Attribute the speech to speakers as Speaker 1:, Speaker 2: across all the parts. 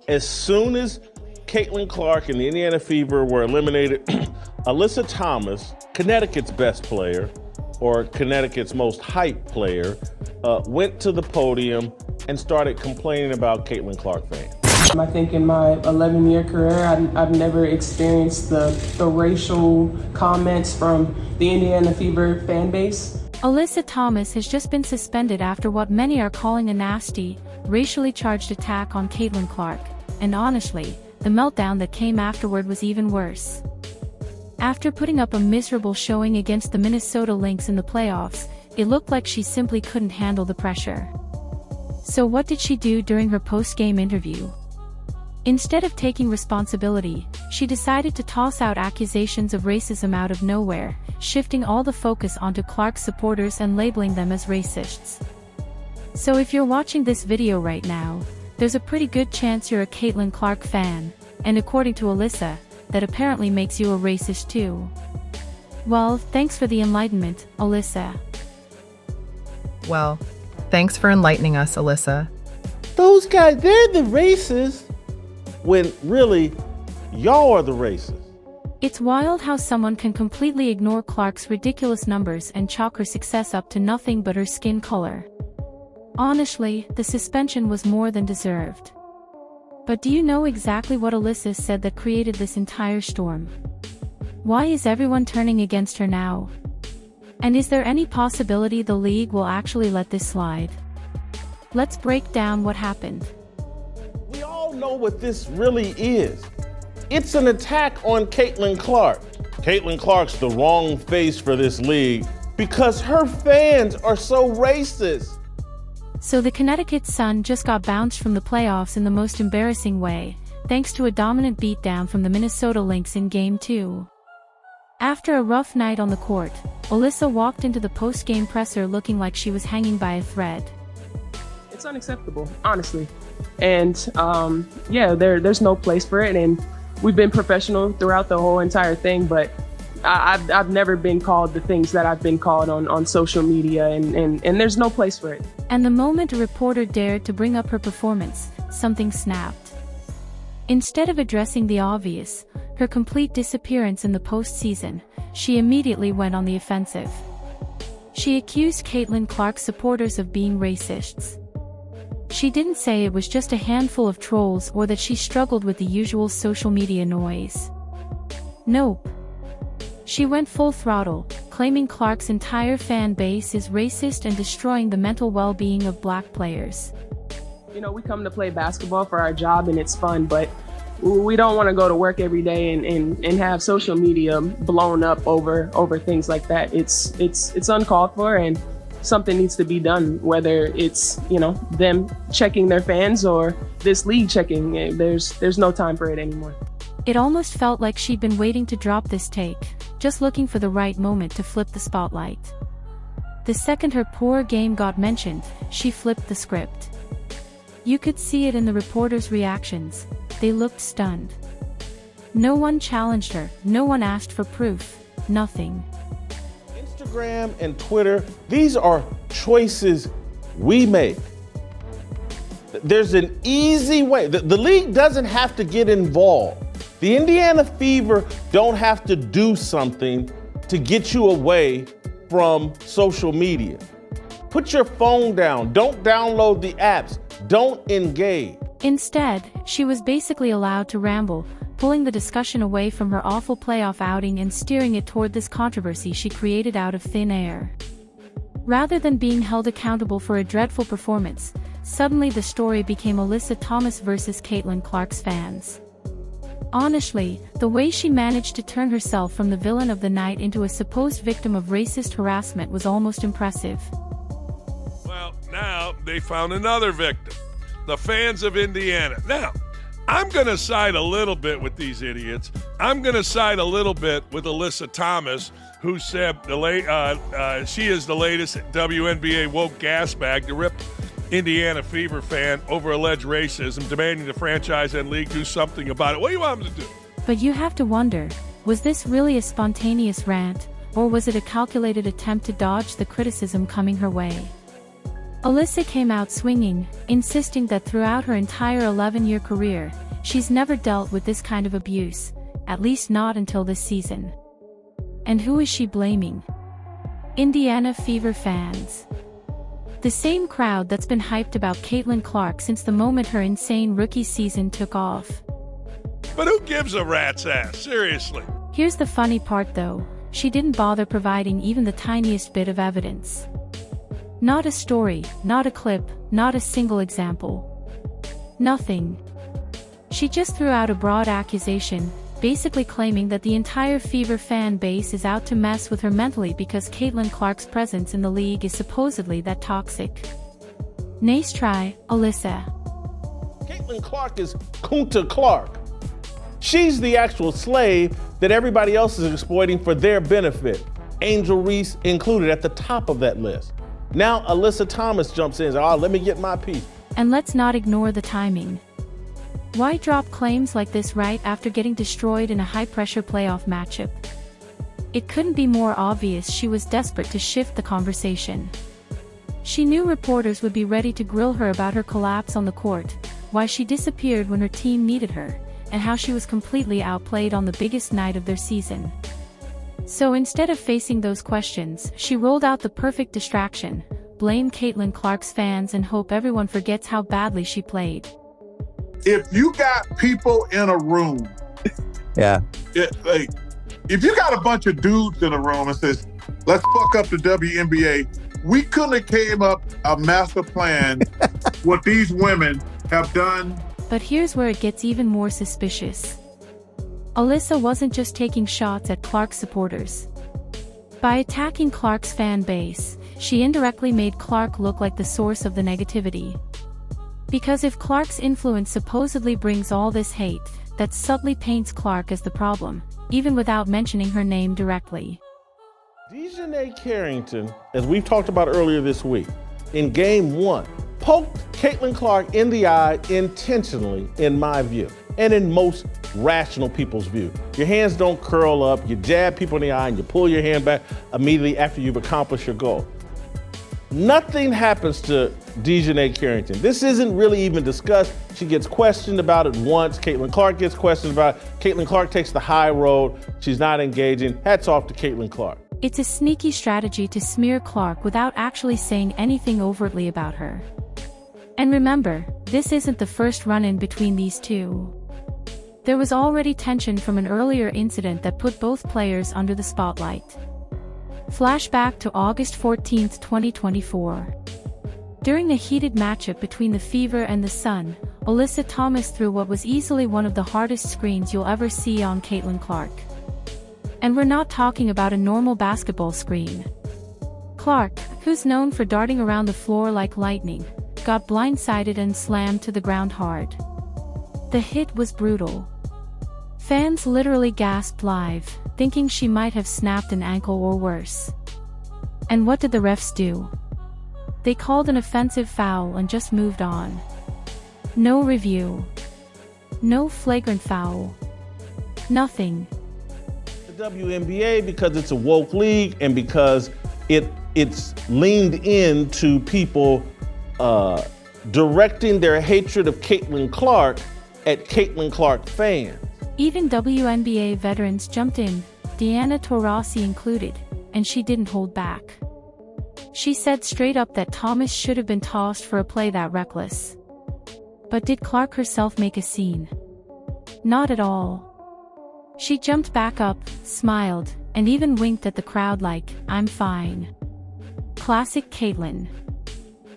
Speaker 1: As soon as Caitlin Clark and the Indiana Fever were eliminated, Alyssa Thomas, Connecticut's best player, or Connecticut's most hyped player, went to the podium and started complaining about Caitlin Clark fans.
Speaker 2: I think in my 11-year career, I've never experienced the racial comments from the Indiana Fever fan base.
Speaker 3: Alyssa Thomas has just been suspended after what many are calling a nasty, racially charged attack on Caitlin Clark, and honestly, the meltdown that came afterward was even worse. After putting up a miserable showing against the Minnesota Lynx in the playoffs, it looked like she simply couldn't handle the pressure. So what did she do during her post-game interview? Instead of taking responsibility, she decided to toss out accusations of racism out of nowhere, shifting all the focus onto Clark's supporters and labeling them as racists. So if you're watching this video right now, there's a pretty good chance you're a Caitlin Clark fan, and according to Alyssa, that apparently makes you a racist too. Well, thanks for the enlightenment, Alyssa.
Speaker 4: Well, thanks for enlightening us, Alyssa.
Speaker 1: Those guys, they're the racists, when really, y'all are the racists.
Speaker 3: It's wild how someone can completely ignore Clark's ridiculous numbers and chalk her success up to nothing but her skin color. Honestly, the suspension was more than deserved. But do you know exactly what Alyssa said that created this entire storm? Why is everyone turning against her now? And is there any possibility the league will actually let this slide? Let's break down what happened.
Speaker 1: We all know what this really is. It's an attack on Caitlin Clark. Caitlin Clark's the wrong face for this league because her fans are so racist.
Speaker 3: So the Connecticut Sun just got bounced from the playoffs in the most embarrassing way, thanks to a dominant beatdown from the Minnesota Lynx in Game 2. After a rough night on the court, Alyssa walked into the post-game presser looking like she was hanging by a thread.
Speaker 2: It's unacceptable, honestly. And there's no place for it. And we've been professional throughout the whole entire thing, but I've never been called the things that I've been called on social media, and there's no place for it.
Speaker 3: And the moment a reporter dared to bring up her performance, something snapped. Instead of addressing the obvious, her complete disappearance in the postseason, she immediately went on the offensive. She accused Caitlin Clark's supporters of being racists. She didn't say it was just a handful of trolls or that she struggled with the usual social media noise. Nope. She went full throttle, claiming Clark's entire fan base is racist and destroying the mental well-being of black players.
Speaker 2: You know, we come to play basketball for our job and it's fun, but we don't want to go to work every day and have social media blown up over things like that. It's uncalled for, and something needs to be done, whether it's, them checking their fans or this league checking. There's no time for it anymore.
Speaker 3: It almost felt like she'd been waiting to drop this take, just looking for the right moment to flip the spotlight. The second her poor game got mentioned, she flipped the script. You could see it in the reporters' reactions. They looked stunned. No one challenged her, no one asked for proof, nothing.
Speaker 1: Instagram and Twitter, these are choices we make. There's an easy way. The league doesn't have to get involved. The Indiana Fever don't have to do something to get you away from social media. Put your phone down. Don't download the apps. Don't engage.
Speaker 3: Instead, she was basically allowed to ramble, pulling the discussion away from her awful playoff outing and steering it toward this controversy she created out of thin air. Rather than being held accountable for a dreadful performance, suddenly the story became Alyssa Thomas versus Caitlin Clark's fans. Honestly, the way she managed to turn herself from the villain of the night into a supposed victim of racist harassment was almost impressive.
Speaker 5: Well, now they found another victim, the fans of Indiana. Now, I'm going to side a little bit with these idiots. I'm going to side a little bit with Alyssa Thomas, who said she is the latest WNBA woke gas bag to rip Indiana Fever fan over alleged racism, demanding the franchise and league do something about it. What do you want them to do?
Speaker 3: But you have to wonder, was this really a spontaneous rant, or was it a calculated attempt to dodge the criticism coming her way? Alyssa came out swinging, insisting that throughout her entire 11-year career, she's never dealt with this kind of abuse, at least not until this season. And who is she blaming? Indiana Fever fans. The same crowd that's been hyped about Caitlin Clark since the moment her insane rookie season took off.
Speaker 5: But who gives a rat's ass? Seriously.
Speaker 3: Here's the funny part though, she didn't bother providing even the tiniest bit of evidence. Not a story, not a clip, not a single example. Nothing. She just threw out a broad accusation, basically claiming that the entire Fever fan base is out to mess with her mentally because Caitlin Clark's presence in the league is supposedly that toxic. Nice try, Alyssa.
Speaker 1: Caitlin Clark is Kunta Clark. She's the actual slave that everybody else is exploiting for their benefit. Angel Reese included at the top of that list. Now Alyssa Thomas jumps in and says, let me get my piece.
Speaker 3: And let's not ignore the timing. Why drop claims like this right after getting destroyed in a high-pressure playoff matchup? It couldn't be more obvious she was desperate to shift the conversation. She knew reporters would be ready to grill her about her collapse on the court, why she disappeared when her team needed her, and how she was completely outplayed on the biggest night of their season. So instead of facing those questions, she rolled out the perfect distraction, blame Caitlin Clark's fans and hope everyone forgets how badly she played.
Speaker 6: If you got people in a room, if you got a bunch of dudes in a room and says, let's fuck up the WNBA, we couldn't have came up a master plan what these women have done.
Speaker 3: But here's where it gets even more suspicious. Alyssa wasn't just taking shots at Clark's supporters. By attacking Clark's fan base, she indirectly made Clark look like the source of the negativity. Because if Clark's influence supposedly brings all this hate, that subtly paints Clark as the problem, even without mentioning her name directly.
Speaker 1: DeJounte Carrington, as we've talked about earlier this week, in Game 1, poked Caitlin Clark in the eye intentionally, in my view, and in most rational people's view. Your hands don't curl up, you jab people in the eye, and you pull your hand back immediately after you've accomplished your goal. Nothing happens to DeJounte Carrington. This isn't really even discussed. She gets questioned about it once. Caitlin Clark gets questioned about it. Caitlin Clark takes the high road. She's not engaging. Hats off to Caitlin Clark.
Speaker 3: It's a sneaky strategy to smear Clark without actually saying anything overtly about her. And remember, this isn't the first run-in between these two. There was already tension from an earlier incident that put both players under the spotlight. Flashback to August 14, 2024. During a heated matchup between the Fever and the Sun, Alyssa Thomas threw what was easily one of the hardest screens you'll ever see on Caitlin Clark. And we're not talking about a normal basketball screen. Clark, who's known for darting around the floor like lightning, got blindsided and slammed to the ground hard. The hit was brutal. Fans literally gasped live, thinking she might have snapped an ankle or worse. And what did the refs do? They called an offensive foul and just moved on. No review. No flagrant foul. Nothing.
Speaker 1: The WNBA, because it's a woke league and because it's leaned into people directing their hatred of Caitlin Clark at Caitlin Clark fans.
Speaker 3: Even WNBA veterans jumped in, Diana Taurasi included, and she didn't hold back. She said straight up that Thomas should have been tossed for a play that reckless. But did Clark herself make a scene? Not at all. She jumped back up, smiled, and even winked at the crowd like, "I'm fine." Classic Caitlin.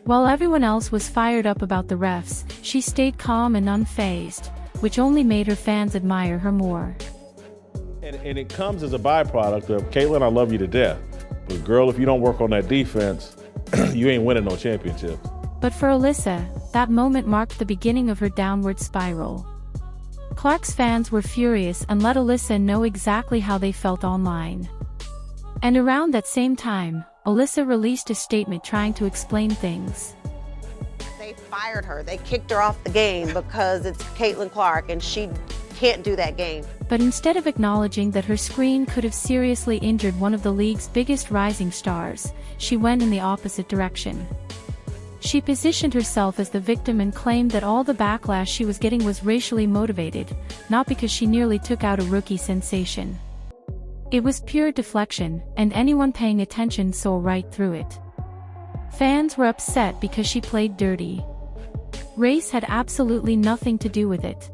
Speaker 3: While everyone else was fired up about the refs, she stayed calm and unfazed, which only made her fans admire her more.
Speaker 1: And it comes as a byproduct of, Caitlin, I love you to death. But girl, if you don't work on that defense, you ain't winning no championships.
Speaker 3: But for Alyssa, that moment marked the beginning of her downward spiral. Clark's fans were furious and let Alyssa know exactly how they felt online. And around that same time, Alyssa released a statement trying to explain things.
Speaker 7: They fired her. They kicked her off the game because it's Caitlin Clark and she can't do that game.
Speaker 3: But instead of acknowledging that her screen could have seriously injured one of the league's biggest rising stars, she went in the opposite direction. She positioned herself as the victim and claimed that all the backlash she was getting was racially motivated, not because she nearly took out a rookie sensation. It was pure deflection, and anyone paying attention saw right through it. Fans were upset because she played dirty. Race had absolutely nothing to do with it.